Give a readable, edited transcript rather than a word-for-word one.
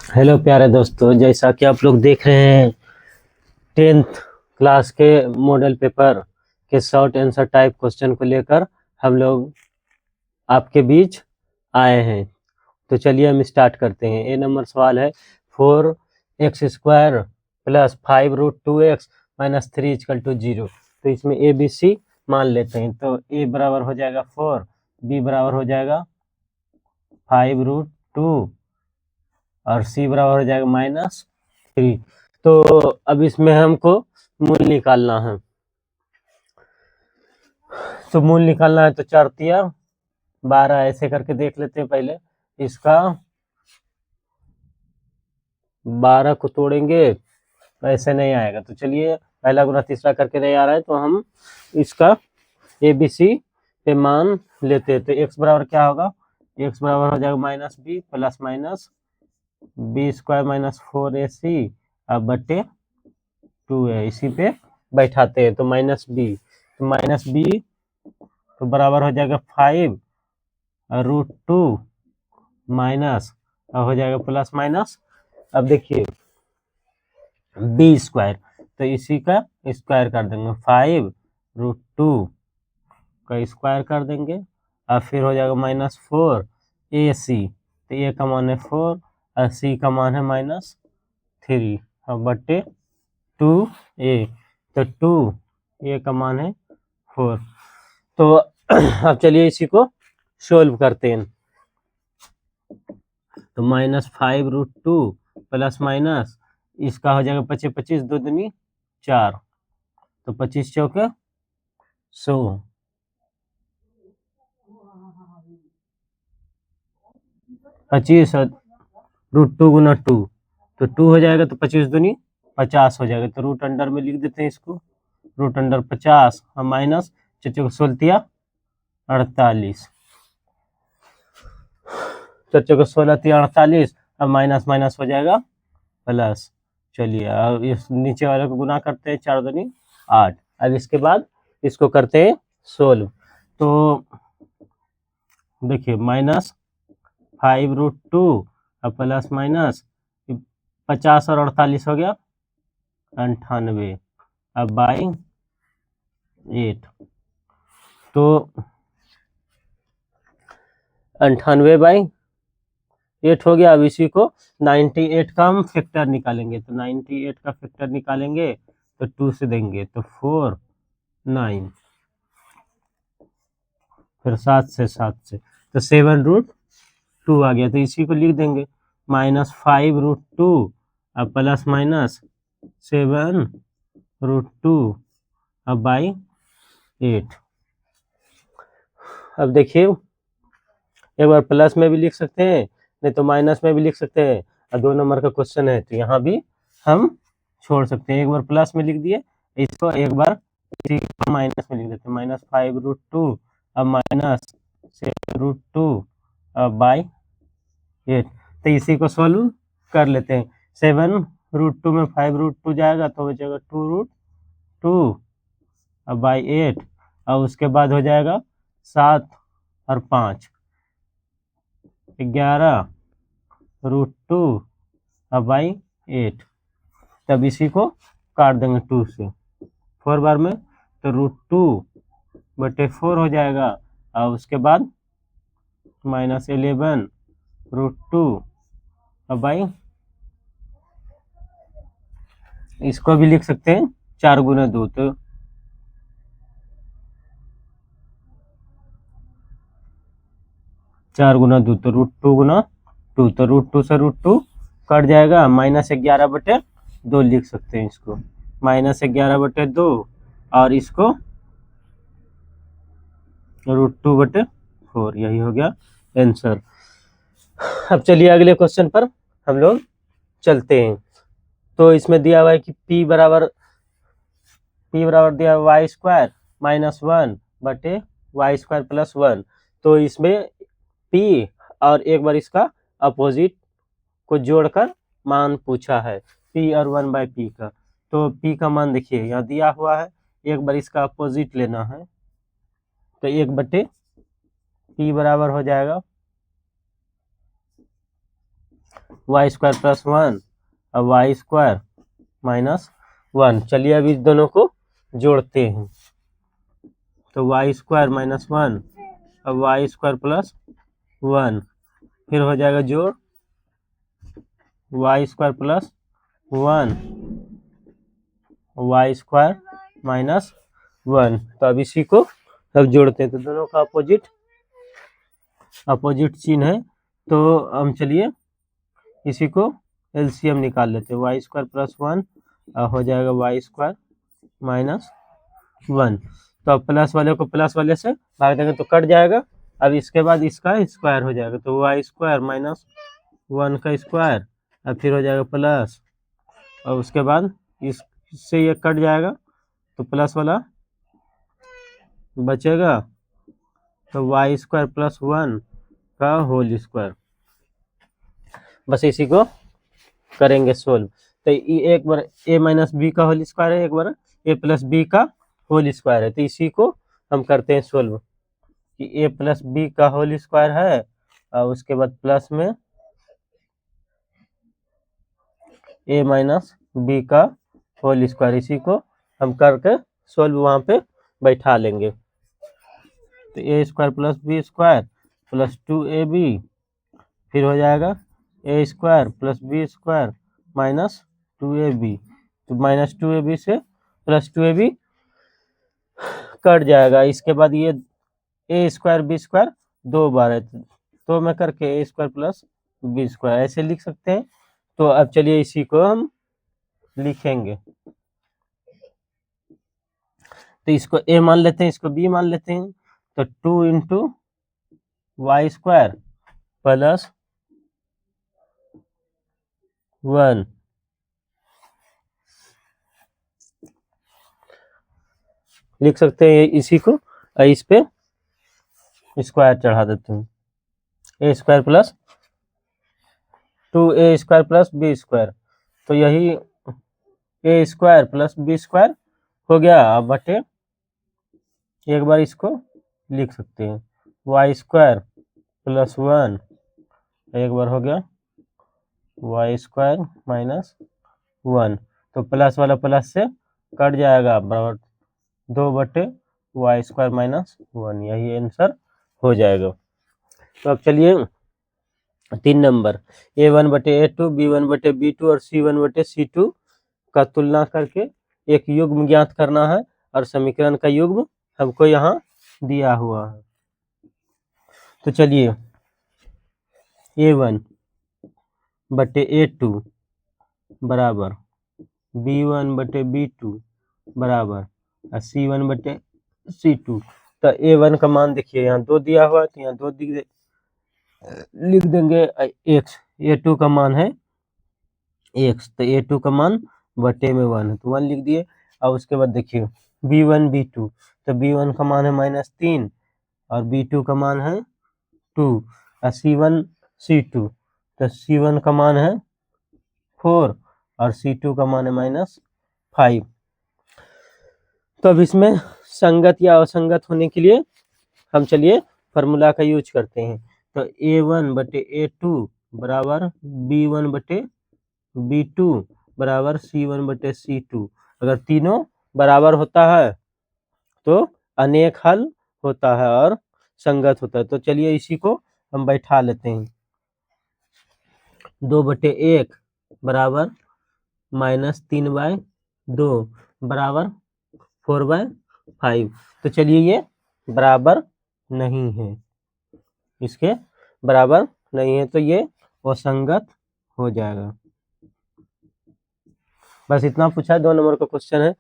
Hello प्यारे दोस्तों, जैसा कि आप लोग देख रहे हैं 10th क्लास के मॉडल पेपर के शॉर्ट आंसर टाइप क्वेश्चन को लेकर हम लोग आपके बीच आए हैं। तो चलिए हम स्टार्ट करते हैं। ए नंबर सवाल है 4x² + 5√2x - 3 = 0। तो इसमें ए बी सी मान लेते हैं। तो ए बराबर हो जाएगा 4, बी बराबर हो जाएगा 5√2 और सी बराबर हो जाएगा -3। तो अब इसमें हमको मूल निकालना है। तो मूल निकालना है तो 4 तिया 12 ऐसे करके देख लेते हैं। पहले इसका 12 को तोड़ेंगे तो ऐसे नहीं आएगा। तो चलिए पहला गुना तीसरा करके नहीं आ रहा है तो हम इसका ए बी सी पे मान लेते हैं। तो एक्स बराबर क्या होगा, एक्स बराबर हो जाएगा -b plus minus b² - 4ac अब बटे 2 है। इसी पे बैठाते हैं। तो -b, तो -b तो बराबर हो जाएगा 5√2 माइनस हो जाएगा प्लस माइनस। अब देखिए b², तो इसी का स्क्वायर कर देंगे, 5√2 का स्क्वायर कर देंगे और फिर हो जाएगा -4ac। तो ए का मान है 4 और सी का मान है -3 और बटे 2a। तो 2a का मान है 4। तो अब चलिए इसी को सोल्व करते हैं। तो -5√2 प्लस माइनस इसका हो जाएगा 25 25 2 दूनी 4, तो 25 चौके 100, 25 √2 गुना 2 तो 2 हो जाएगा। तो 25 दूनी 50 हो जाएगा। तो रूट अंडर में लिख देते हैं इसको, रूट अंडर 50 और माइनस 4 48, 4 48 अब माइनस माइनस हो जाएगा प्लस। चलिए अब इस नीचे वाले को गुना करते हैं, 4 दूनी 8। अब इसके बाद इसको करते हैं सोल्व। तो देखिए -5√2 और प्लस माइनस 50 और 48 हो गया 98 अब बाई 8। तो 98/8 हो गया। अब इसी को 98 का हम फैक्टर निकालेंगे। तो 98 का फैक्टर निकालेंगे तो 2 से देंगे तो 4 9, फिर 7 से तो 7√2 आ गया। तो इसी को लिख देंगे -5√2 अब प्लस माइनस 7√2 अब बाई 8। अब देखिए एक बार प्लस में भी लिख सकते हैं, नहीं तो माइनस में भी लिख सकते हैं। और 2 नंबर का क्वेश्चन है तो यहाँ भी हम छोड़ सकते हैं। एक बार प्लस में लिख दिए, इसको एक बार माइनस में लिख देते हैं, -5√2 अब माइनस 7√2 अब बाई 8। तो इसी को सोल्व कर लेते हैं। 7√2 में 5√2 जाएगा तो हो जाएगा 2√2 अब बाई 8 और उसके बाद हो जाएगा 7 और 5 11√2 अब बाई 8। तब इसी को काट देंगे 2 से 4 बार में, तो √2/4 हो जाएगा और उसके बाद -11√2 अब बाई, इसको भी लिख सकते हैं 4 गुना 2, तो 4 गुना 2 तो √2 गुना 2, तो √2 से √2 कट जाएगा, -11/2 लिख सकते हैं इसको, -11/2 और इसको √2/4, यही हो गया आंसर। अब चलिए अगले क्वेश्चन पर हम लोग चलते हैं। तो इसमें दिया हुआ है कि P बराबर दिया हुआ y² -1/y² + 1। तो इसमें P और एक बार इसका अपोजिट को जोड़कर मान पूछा है, P और 1/P का। तो P का मान देखिए यहाँ दिया हुआ है, एक बार इसका अपोजिट लेना है। तो 1/P बराबर हो जाएगा वाई स्क्वायर प्लस 1 और वाई स्क्वायर माइनस 1। चलिए अब इस दोनों को जोड़ते हैं। तो वाई स्क्वायर माइनस 1 और वाई स्क्वायर प्लस 1, फिर हो जाएगा जोड़ y square plus 1 y square minus 1। तो अब इसी को अब जोड़ते हैं। तो दोनों का अपोजिट चिन्ह है, तो हम चलिए इसी को एलसीएम निकाल लेते हैं। वाई स्क्वायर प्लस 1 हो जाएगा वाई स्क्वायर माइनस 1। तो अब प्लस वाले को प्लस वाले से भाग देंगे तो कट जाएगा। अब इसके बाद इसका स्क्वायर हो जाएगा, तो वाई स्क्वायर माइनस 1 का स्क्वायर, अब फिर हो जाएगा प्लस, और उसके बाद इससे ये कट जाएगा तो प्लस वाला बचेगा, तो वाई स्क्वायर प्लस 1 का होल स्क्वायर। बस इसी को करेंगे सोल्व। तो एक बार ए माइनस बी का होल स्क्वायर है, एक बार ए प्लस बी का होल स्क्वायर है। तो इसी को हम करते हैं सोल्व कि ए प्लस बी का होल स्क्वायर है और उसके बाद प्लस में ए माइनस बी का होल स्क्वायर। इसी को हम करके सोल्व वहाँ पे बैठा लेंगे। तो a square plus b square plus 2ab, फिर हो जाएगा a square plus b square minus 2ab। तो माइनस 2ab से प्लस 2ab कट जाएगा। इसके बाद ये ए स्क्वायर बी स्क्वायर 2 बार है, तो मैं करके ए स्क्वायर प्लस बी स्क्वायर ऐसे लिख सकते हैं। तो अब चलिए इसी को हम लिखेंगे। तो इसको ए मान लेते हैं, इसको बी मान लेते हैं। तो 2 इंटू वाई स्क्वायर प्लस 1 लिख सकते हैं इसी को। इस पे स्क्वायर चढ़ा देते हैं, a square plus 2a square plus b square. तो यही a square plus b square हो गया। अब बटे एक बार इसको लिख सकते हैं वाई स्क्वायर प्लस 1, एक बार हो गया वाई स्क्वायर माइनस 1। तो प्लस वाला प्लस से कट जाएगा, बराबर 2 बटे वाई स्क्वायर माइनस 1, यही आंसर हो जाएगा। तो अब चलिए 3 नंबर a1 बटे a2, b1 बटे b2 और c1 बटे c2 का तुलना करके एक युग्म ज्ञात करना है, और समीकरण का युग्म हमको यहाँ दिया हुआ है। तो चलिए a1 बटे a2 बराबर b1 बटे b2 बराबर c1 बटे c2। तो a1 का मान देखिए यहाँ 2 दिया हुआ है, तो यहाँ 2 लिख देंगे x। a2 का मान है x, तो a2 का मान बटे में 1 है, तो 1 लिख दिए। और उसके बाद देखिए b1 b2, तो b1 का मान है -3 और b2 का मान है 2, और c1 c2, तो c1 का मान है 4 और c2 का मान है -5। तो अब इसमें संगत या असंगत होने के लिए हम चलिए फार्मूला का यूज करते हैं। तो a1 बटे a2 बराबर b1 बटे b2 बराबर c1 बटे c2। अगर तीनों बराबर होता है तो अनेक हल होता है और संगत होता है। तो चलिए इसी को हम बैठा लेते हैं। 2 बटे 1 बराबर -3/2 बराबर 4/5। तो चलिए ये बराबर नहीं है, इसके बराबर नहीं है, तो ये असंगत हो जाएगा। बस इतना पूछा है, 2 नंबर का क्वेश्चन है।